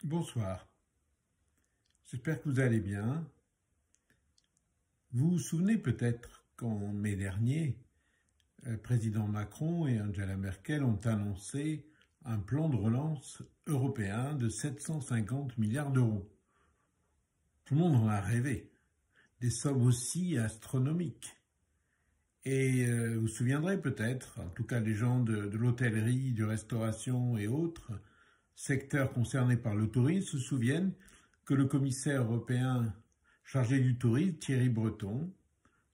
Bonsoir, j'espère que vous allez bien. Vous vous souvenez peut-être qu'en mai dernier, le président Macron et Angela Merkel ont annoncé un plan de relance européen de 750 milliards d'euros. Tout le monde en a rêvé, des sommes aussi astronomiques. Et vous vous souviendrez peut-être, en tout cas les gens de l'hôtellerie, de restauration et autres, secteurs concernés par le tourisme, se souviennent que le commissaire européen chargé du tourisme, Thierry Breton,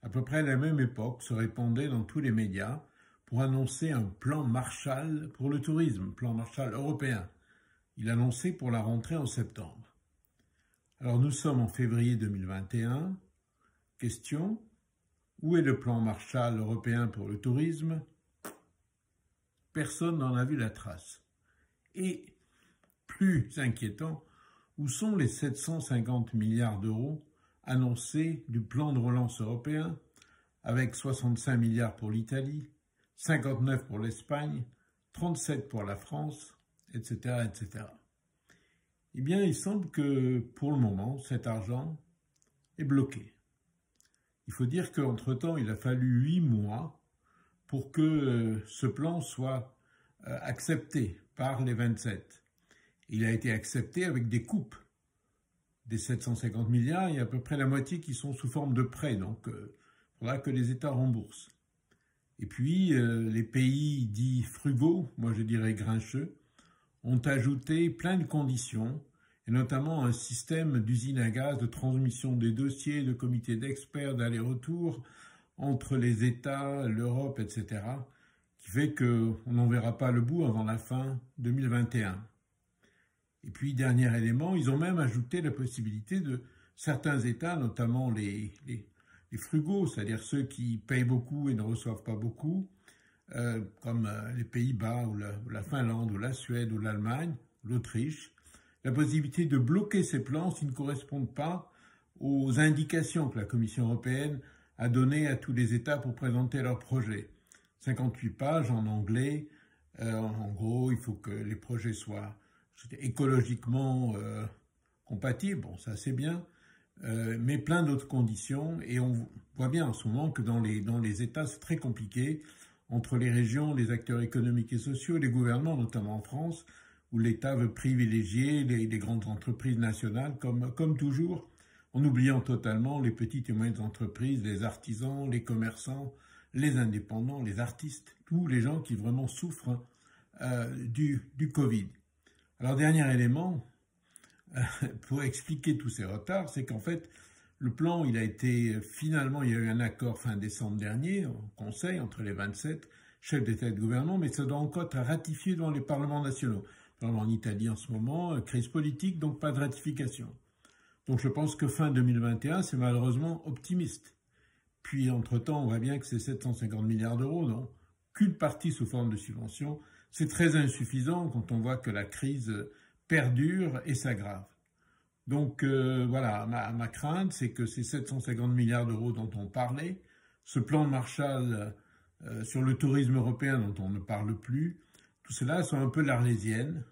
à peu près à la même époque, se répandait dans tous les médias pour annoncer un plan Marshall pour le tourisme, plan Marshall européen. Il annonçait pour la rentrée en septembre. Alors nous sommes en février 2021. Question, où est le plan Marshall européen pour le tourisme? Personne n'en a vu la trace. Et, plus inquiétant, où sont les 750 milliards d'euros annoncés du plan de relance européen, avec 65 milliards pour l'Italie, 59 pour l'Espagne, 37 pour la France, etc., etc. Eh bien, il semble que, pour le moment, cet argent est bloqué. Il faut dire qu'entre-temps, il a fallu 8 mois pour que ce plan soit accepté par les 27. Il a été accepté avec des coupes. Des 750 milliards, il y a à peu près la moitié qui sont sous forme de prêts, donc il faudra que les États remboursent. Et puis, les pays dits frugaux, moi je dirais grincheux, ont ajouté plein de conditions, et notamment un système d'usine à gaz, de transmission des dossiers, de comités d'experts, d'aller-retour entre les États, l'Europe, etc., qui fait qu'on n'en verra pas le bout avant la fin 2021. Et puis, dernier élément, ils ont même ajouté la possibilité de certains États, notamment les frugaux, c'est-à-dire ceux qui payent beaucoup et ne reçoivent pas beaucoup, comme les Pays-Bas ou la Finlande ou la Suède ou l'Allemagne, l'Autriche, la possibilité de bloquer ces plans s'ils ne correspondent pas aux indications que la Commission européenne a données à tous les États pour présenter leurs projets. 58 pages en anglais. En gros, il faut que les projets soient écologiquement compatibles, bon ça c'est bien, mais plein d'autres conditions, et on voit bien en ce moment que dans les États c'est très compliqué, entre les régions, les acteurs économiques et sociaux, les gouvernements, notamment en France, où l'État veut privilégier les grandes entreprises nationales, comme toujours, en oubliant totalement les petites et moyennes entreprises, les artisans, les commerçants, les indépendants, les artistes, tous les gens qui vraiment souffrent du Covid. Alors, dernier élément, pour expliquer tous ces retards, c'est qu'en fait, le plan, finalement, il y a eu un accord fin décembre dernier, au Conseil, entre les 27 chefs d'État et de gouvernement, mais ça doit encore être ratifié dans les parlements nationaux. En Italie en ce moment, crise politique, donc pas de ratification. Donc je pense que fin 2021, c'est malheureusement optimiste. Puis entre-temps, on voit bien que ces 750 milliards d'euros n'ont qu'une partie sous forme de subvention. C'est très insuffisant quand on voit que la crise perdure et s'aggrave. Donc voilà, ma crainte, c'est que ces 750 milliards d'euros dont on parlait, ce plan de Marshall sur le tourisme européen dont on ne parle plus, tout cela soit un peu l'Arlésienne.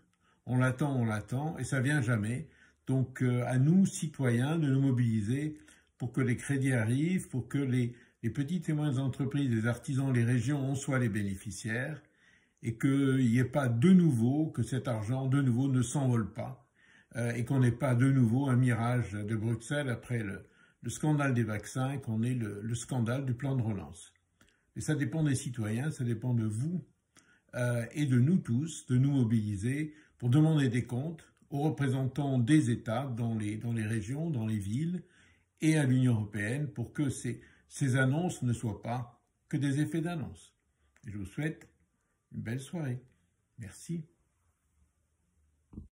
On l'attend, et ça vient jamais. Donc à nous, citoyens, de nous mobiliser pour que les crédits arrivent, pour que les petites et moyennes entreprises, les artisans, les régions en soient les bénéficiaires, et qu'il n'y ait pas de nouveau, que cet argent de nouveau ne s'envole pas, et qu'on n'ait pas de nouveau un mirage de Bruxelles après le scandale des vaccins, qu'on ait le scandale du plan de relance. Et ça dépend des citoyens, ça dépend de vous et de nous tous, de nous mobiliser pour demander des comptes aux représentants des États dans les régions, dans les villes, et à l'Union européenne pour que ces annonces ne soient pas que des effets d'annonce. Je vous souhaite une belle soirée. Merci.